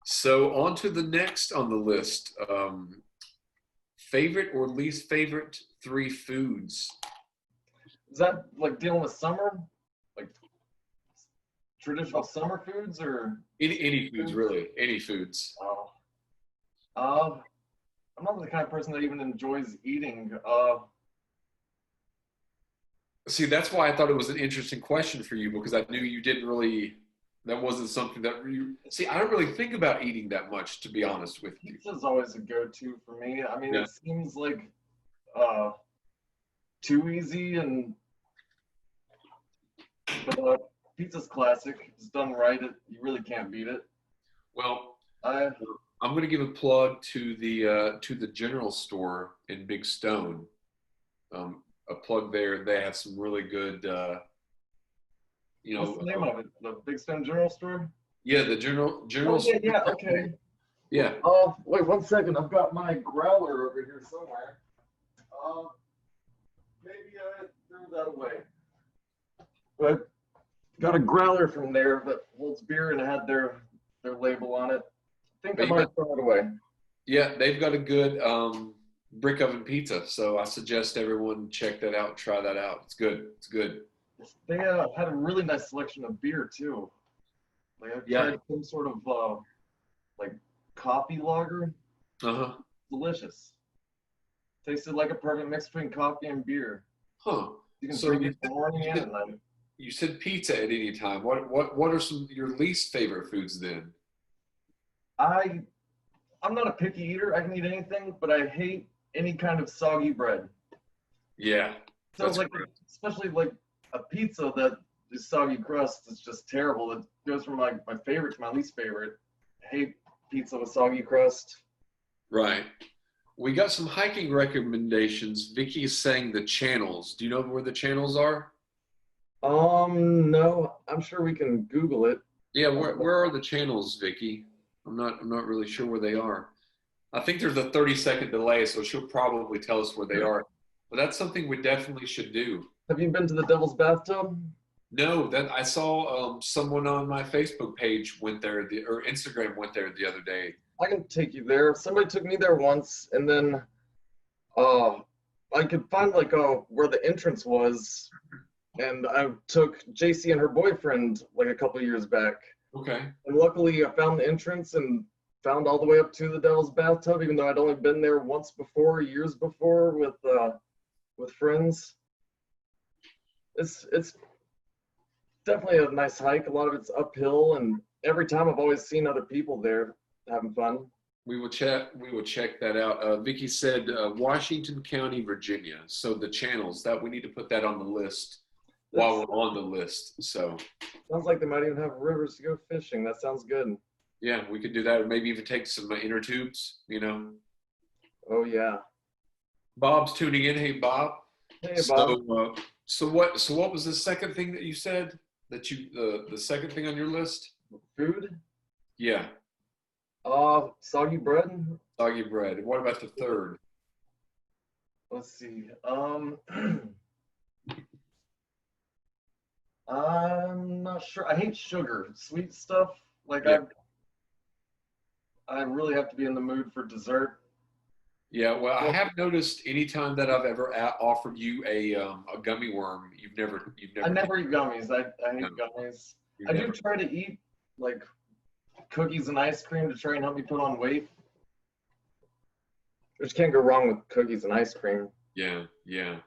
So on to the next on the list. Favorite or least favorite three foods? Is that like dealing with summer? Like traditional summer foods or Any foods, foods? really. Any foods. Oh, uh, I'm not the kind of person that even enjoys eating. See, that's why I thought it was an interesting question for you because I knew you didn't really, that wasn't something that you, see, I don't really think about eating that much, to be honest with you. Pizza's always a go-to for me. I mean, Yeah. it seems like uh, too easy, and but pizza's classic. It's done right. You really can't beat it. Well, I I'm going to give a plug to the general store in Big Stone. A plug there. They have some really good, you What's know, the name of it? The Big Stone General Store? yeah, the general Oh yeah, store. yeah. Okay. Yeah. Wait 1 second. I've got my growler over here somewhere. Uh, maybe I threw that away. But got a growler from there that holds beer and it had their label on it. I think I But might yeah, have thrown it away. yeah, they've got a good brick oven pizza. So I suggest everyone check that out, try that out. It's good. It's good. They had a really nice selection of beer too. Like I Yeah. tried some sort of like coffee lager. Uh-huh. Delicious. Tasted like a perfect mix between coffee and beer. Huh. You can So drink it in the morning you and said at night. you said pizza at any time. What are some of your least favorite foods then? I I'm not a picky eater. I can eat anything, but I hate any kind of soggy bread. Yeah, So that's like, correct. especially like a pizza that is soggy crust is just terrible. It goes from my favorite to my least favorite. I hate pizza with soggy crust. Right. We got some hiking recommendations. Vicky is saying the channels. Do you know where the channels are? No, I'm sure we can Google it. Yeah, Uh, where are the channels, Vicky? I'm not really sure where they are. I think there's a 30-second delay, so she'll probably tell us where they are. But that's something we definitely should do. have you been to the Devil's Bathtub? No, that I saw someone on my Facebook page went there or Instagram went there the other day. I can take you there. Somebody took me there once, and then uh, I could find like where the entrance was, and I took JC and her boyfriend like a couple years back. Okay. And luckily, I found the entrance and found all the way up to the Devil's Bathtub, even though I'd only been there once before, years before, with friends. It's definitely a nice hike. A lot of it's uphill, and every time I've always seen other people there having fun. We will check that out. Vicky said Washington County, Virginia. So the channels that we need to put that on the list while That we're on the list. So sounds like they might even have rivers to go fishing. That sounds good. yeah, we could do that, or maybe even take some inner tubes. Oh yeah. Bob's tuning in. Hey, Bob. Hey Bob. So what was the second thing that you said that you the second thing on your list? Food? Yeah, Soggy bread? soggy bread. What about the third? Let's see. I'm not sure. I hate sugar. Sweet stuff. Like Yeah. I really have to be in the mood for dessert. Yeah, well, I Well, have noticed anytime that I've ever offered you a gummy worm, you've I never taken never eat gummies. I no, hate gummies. you've I do never. try to eat like cookies and ice cream to try and help me put on weight. Which can't go wrong with cookies and ice cream. Yeah, yeah.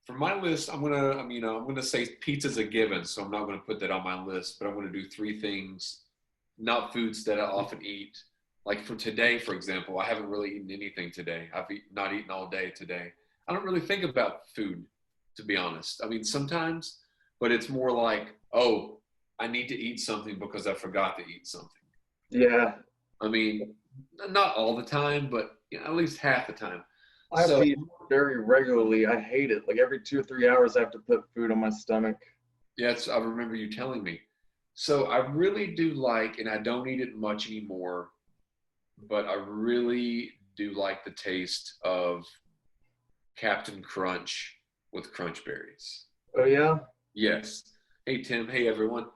For my list, I'm gonna say pizza's a given, so I'm not gonna put that on my list, but I'm gonna do three things, not foods that I often eat. Like for today, for example, I haven't really eaten anything today. Not eaten all day today. I don't really think about food, to be honest. I mean, sometimes, but it's more like, oh, I need to eat something because I forgot to eat something. Yeah, I mean, not all the time, but at least half the time. I have So to eat very regularly. I hate it. Like every 2 or 3 hours, I have to put food on my stomach. yes, I remember you telling me. So I really do like, and I don't eat it much anymore, but I really do like the taste of Captain Crunch with crunch berries. Oh yeah. Yes. Hey Tim. Hey everyone.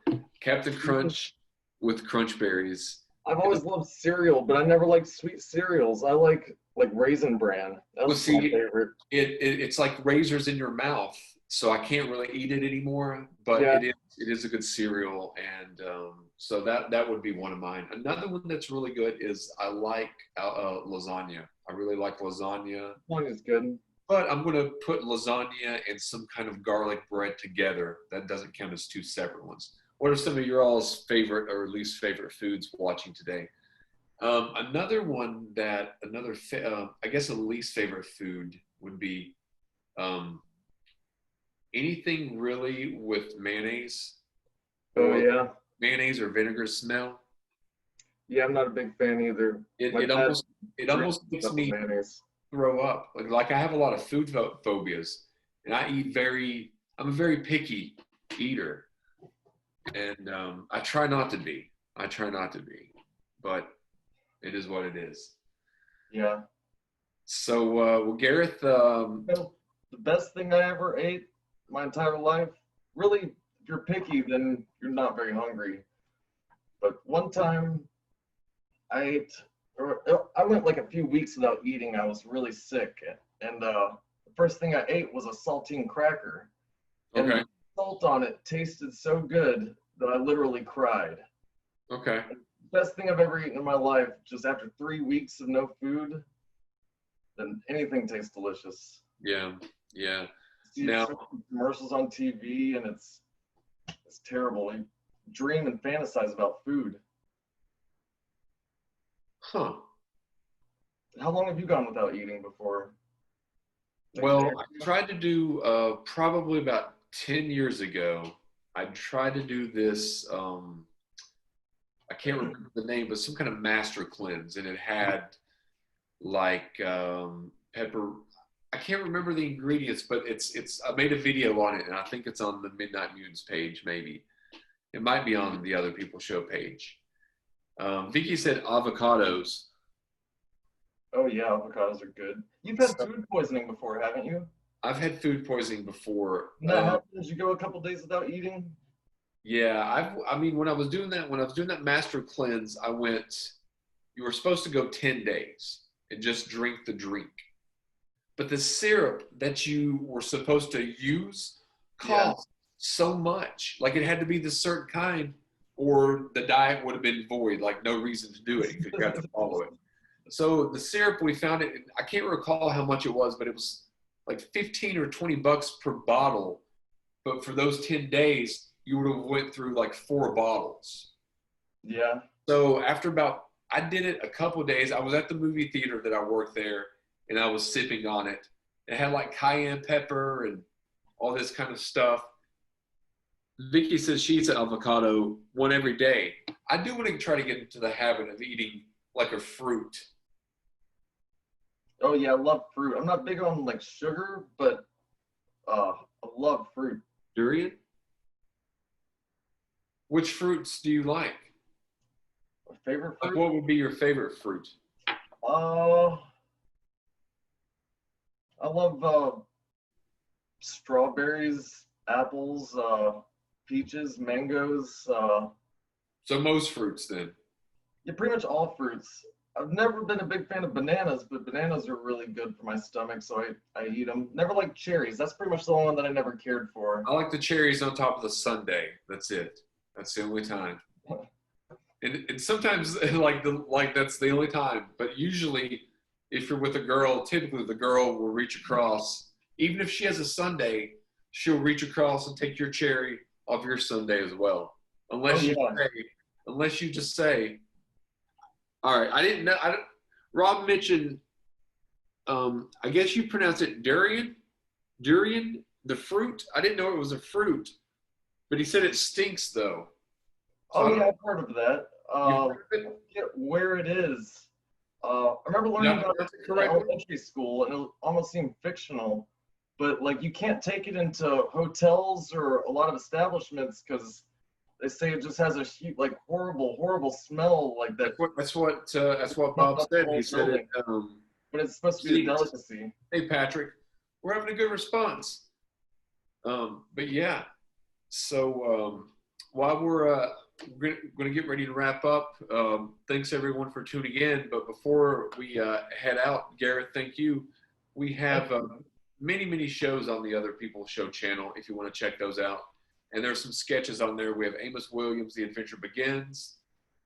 Captain Crunch with crunch berries. I've always loved cereal, but I never liked sweet cereals. I like Raisin Bran. Well, That's my see, favorite. it's like razors in your mouth, so I can't really eat it anymore. But Yeah. it is a good cereal, and so that would be one of mine. Another one that's really good is I like lasagna. I really like lasagna, One is good. but I'm going to put lasagna and some kind of garlic bread together. That doesn't count as two separate ones. What are some of your all's favorite or least favorite foods watching today? Another one that I guess a least favorite food would be um, anything really with mayonnaise Oh or yeah. mayonnaise or vinegar smell. Yeah, I'm not a big fan either. It, My it dad almost it drinks almost makes stuff with me mayonnaise. throw up. Like I have a lot of food phobias, and I'm a very picky eater, and I try not to be. I try not to be, but it is what it is. Yeah. So, well, Gareth, You the best thing I ever ate my entire life. Really, if you're picky, then you're not very hungry. But one time I ate, or I went like a few weeks without eating. I was really sick, and the first thing I ate was a saltine cracker, and okay, the salt on it tasted so good that I literally cried. okay, Best thing I've ever eaten in my life. Just after 3 weeks of no food, then anything tastes delicious. yeah, yeah. See Now, so many commercials on TV, and it's terrible. You dream and fantasize about food. huh? How long have you gone without eating before? Like a day Well, or I two? tried to do probably about 10 years ago. I tried to do this. I can't remember the name, but some kind of master cleanse, and it had like pepper. I can't remember the ingredients, but it's. I made a video on it, and I think it's on the Midnight Mutants page. Maybe it might be on the Other People Show page. Vicky said avocados. Oh yeah, avocados are good. You've had So food poisoning before, haven't you? I've had food poisoning before. And that happened as you go a couple days without eating? Yeah, I mean, when I was doing that master cleanse, I went. You were supposed to go 10 days and just drink the drink, but the syrup that you were supposed to use Yeah. cost so much. Like it had to be the certain kind, or the diet would have been void. Like no reason to do it because you had to follow it. So the syrup we found it. I can't recall how much it was, but it was like 15 or 20 bucks per bottle. But for those 10 days, you would have went through like 4 bottles. Yeah. So after about, I did it a couple of days. I was at the movie theater that I worked there, and I was sipping on it. It had like cayenne pepper and all this kind of stuff. Vicky says she eats an avocado one every day. I do want to try to get into the habit of eating like a fruit. Oh yeah, I love fruit. I'm not big on like sugar, but I love fruit. Durian? Which fruits do you like? My favorite Like, fruit? what would be your favorite fruit? Uh, I love strawberries, apples, peaches, mangoes. So most fruits then. Yeah, pretty much all fruits. I've never been a big fan of bananas, but bananas are really good for my stomach, so I eat them. Never liked cherries. That's pretty much the only one that I never cared for. I like the cherries on top of the sundae. That's it. That's the only time. And sometimes like that's the only time. But usually, if you're with a girl, typically the girl will reach across. Even if she has a sundae, she'll reach across and take your cherry off your sundae as well. Oh Unless you yeah. say, unless you just say, all right, I didn't know. I don't, Rob mentioned. I guess you pronounce it durian. Durian, the fruit. I didn't know it was a fruit, but he said it stinks though. So I Oh don't yeah, know. I've heard of that. You've I heard of it? forget where it is. I remember Did learning I about pronounce it it in correctly? elementary school, and it almost seemed fictional. But like, you can't take it into hotels or a lot of establishments because they say it just has a like horrible, horrible smell like that. That's what Smells Bob up the said. He whole said it building. But it's supposed to be a stinks. delicacy. Hey Patrick, we're having a good response. But yeah, so while we're we're going to get ready to wrap up. Thanks everyone for tuning in. But before we head out, Gareth, thank you. We have many shows on the Other People Show channel if you want to check those out. And there's some sketches on there. We have Amos Williams, The Adventure Begins.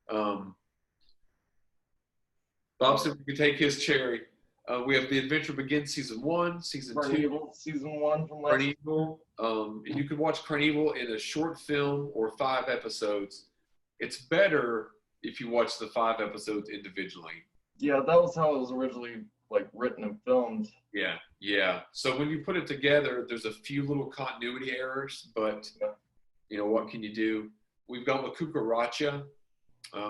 Bob said we can take his cherry. We have The Adventure Begins Season 1, Season 2. Carnival, Season 1 from last Carnival. You can watch Carnival in a short film or 5 episodes. It's better if you watch the 5 episodes individually. Yeah, that was how it was originally like written and filmed. Yeah. So when you put it together, there's a few little continuity errors, but you know, what can you do? We've got La Cucaracha.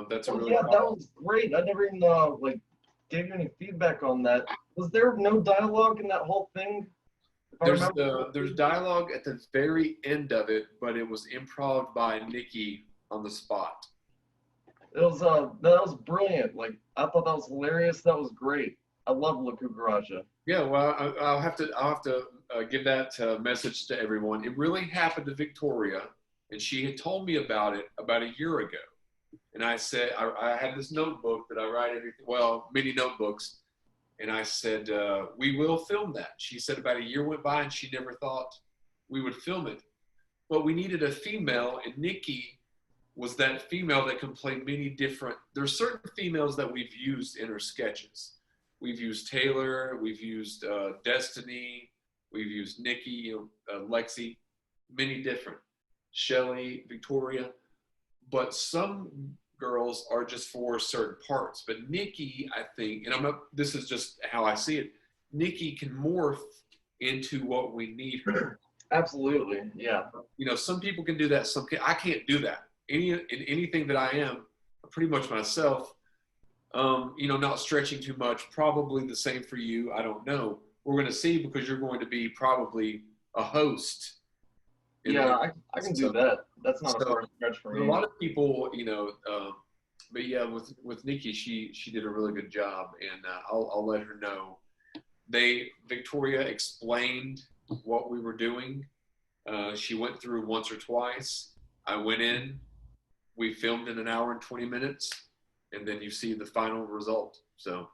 That's a really that was great. I never even gave you any feedback on that. Was there no dialogue in that whole thing? There's dialogue at the very end of it, but it was improv by Nikki on the spot. It was that was brilliant. Like, I thought that was hilarious. That was great. I love La Cucaracha. Yeah, well, I'll have to give that message to everyone. It really happened to Victoria, and she had told me about it about a year ago. And I said, I had this notebook that I write everything, well, many notebooks. And I said, we will film that. She said about a year went by and she never thought we would film it. But we needed a female, and Nikki was that female that can play many different, there's certain females that we've used in her sketches. We've used Taylor, we've used Destiny, we've used Nikki, Lexi, many different, Shelly, Victoria. But some girls are just for certain parts. But Nikki, I think, and this is just how I see it, Nikki can morph into what we need her. Absolutely, yeah. You know, some people can do that. I can't do that. In anything that I am, pretty much myself, not stretching too much, probably the same for you. I don't know. We're going to see, because you're going to be probably a host. Yeah, I can do that. That's not a far stretch for me. A lot of people, but yeah, with Nikki, she did a really good job, and I'll let her know. Victoria explained what we were doing. She went through once or twice. I went in. We filmed in an hour and 20 minutes, and then you see the final result. So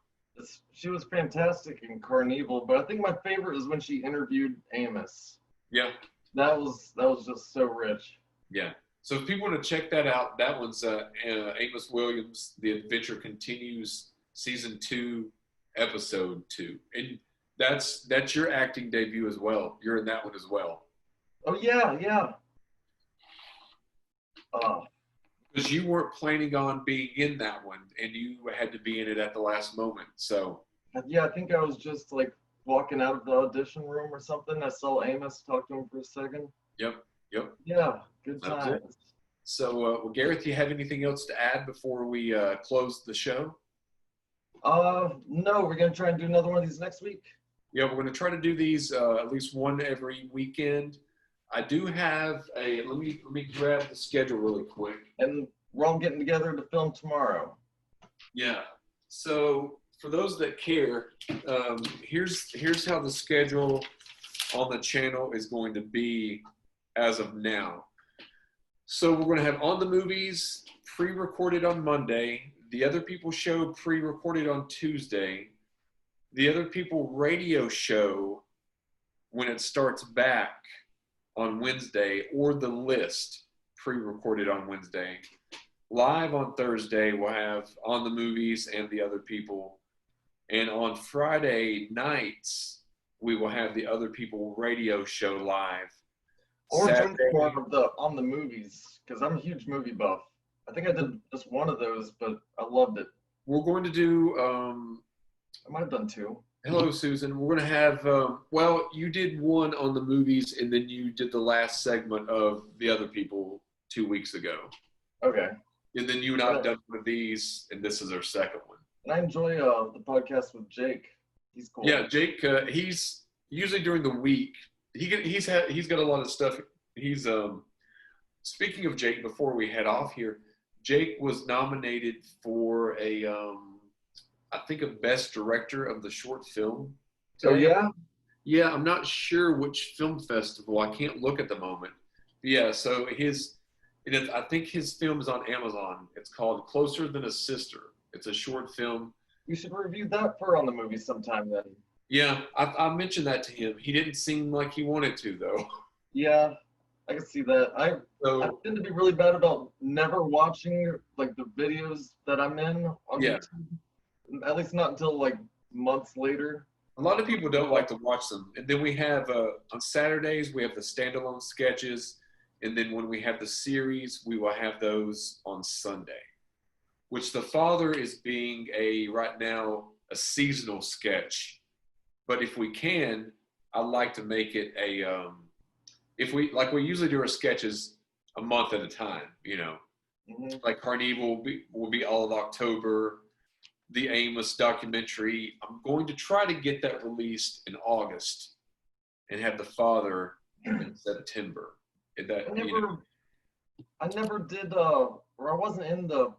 she was fantastic in Carnival, but I think my favorite is when she interviewed Amos. Yeah. That was just so rich. Yeah. So if people want to check that out, that one's Amos Williams, The Adventure Continues, Season 2, Episode 2. And that's your acting debut as well. You're in that one as well. Oh, yeah. Because you weren't planning on being in that one, and you had to be in it at the last moment. So yeah, I think I was just like walking out of the audition room or something. I saw Amos, talk to him for a second. Yep. Yeah, good times. So, well, Gareth, do you have anything else to add before we close the show? No, we're going to try and do another one of these next week. Yeah, we're going to try to do these at least one every weekend. I do have let me grab the schedule really quick. And we're all getting together to film tomorrow. Yeah. So for those that care, here's how the schedule on the channel is going to be as of now. So we're going to have On the Movies pre-recorded on Monday, The Other People Show pre-recorded on Tuesday, The Other People Radio Show when it starts back on Wednesday, or The List pre-recorded on Wednesday. Live on Thursday, we'll have On the Movies and The Other People. And on Friday nights, we will have The Other People Radio Show live. Or more of the On the Movies, because I'm a huge movie buff. I think I did just one of those, but I loved it. We're going to do... I might have done 2. Hello, Susan. We're going to have... well, you did one On the Movies, and then you did the last segment of The Other People 2 weeks ago. Okay. And then you and I have done one of these, and this is our second one. And I enjoy the podcast with Jake. He's cool. Yeah, Jake, he's usually during the week. He's got a lot of stuff. He's speaking of Jake, before we head off here, Jake was nominated for I think a Best Director of the Short Film. Oh yeah? Yeah, I'm not sure which film festival. I can't look at the moment. Yeah, so I think his film is on Amazon. It's called Closer Than a Sister. It's a short film. You should review that for on the movie sometime then. Yeah, I mentioned that to him. He didn't seem like he wanted to, though. Yeah, I can see that. I So, tend to be really bad about never watching like the videos that I'm in on yeah, YouTube. At least not until like months later. a lot of people don't like to watch them. And then we have, on Saturdays, we have the standalone sketches. And then when we have the series, we will have those on Sunday, which The Father is being right now, a seasonal sketch. But if we can, I like to make it if we usually do our sketches a month at a time, Mm-hmm. like Carnival will be all of October, the Amos documentary. I'm going to try to get that released in August and have The Father in September. I never did or I wasn't in the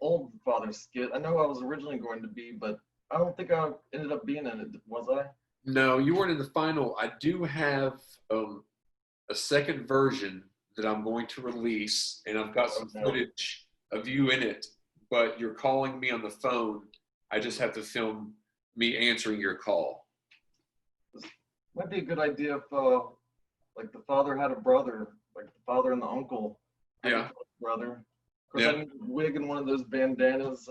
old Father skit. I know I was originally going to be, but I don't think I ended up being in it, was I? No, you weren't in the final. I do have a second version that I'm going to release, and I've got some footage of you in it, but you're calling me on the phone. I just have to film me answering your call. This might be a good idea if like the father had a brother, like the father and the uncle had Yeah. a brother. Of course, Yeah. I need a wig and one of those bandanas,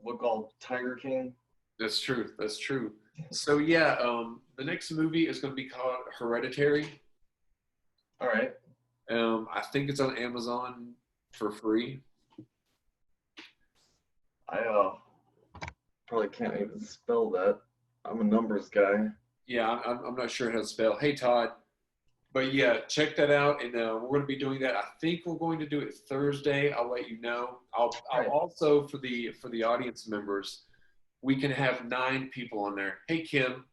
look all Tiger King. That's true. That's true. So yeah, the next movie is going to be called Hereditary. All right. I think it's on Amazon for free. I probably can't even spell that. I'm a numbers guy. Yeah, I'm not sure how to spell. Hey Todd, but yeah, check that out, and we're going to be doing that. I think we're going to do it Thursday. I'll let you know. I'll Right. also for the audience members, we can have 9 people on there. Hey Kim,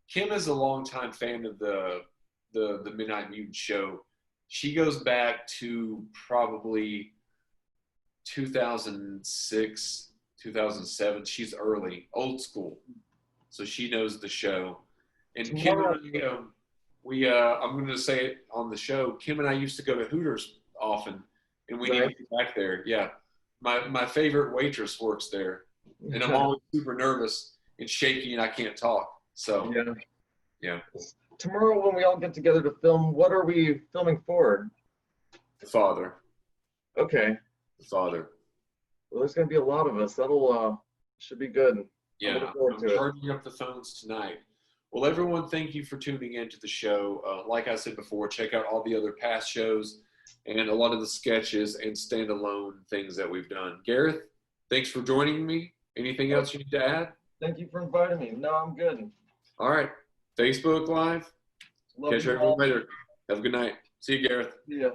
Kim is a longtime fan of the Midnight Mutant show. She goes back to probably 2006, 2007. She's early, old school, so she knows the show. And Kim Tomorrow, and I, I'm going to say it on the show. Kim and I used to go to Hooters often, and we need to right? get back there. Yeah, my favorite waitress works there, and I'm always super nervous and shaky, and I can't talk. So Yeah. yeah, Tomorrow, when we all get together to film, what are we filming for? the father, Okay. the father. Well, there's gonna be a lot of us. That'll should be good. I'm Yeah, looking forward I'm to it. charging up the phones tonight. Well, everyone, thank you for tuning in to the show. Like I said before, check out all the other past shows and a lot of the sketches and standalone things that we've done. Gareth, thanks for joining me. Anything else you need to add? Thank you for inviting me. No, I'm good. All right. Facebook Live. Love Catch you everyone all. later. Have a good night. See you, Gareth. See ya.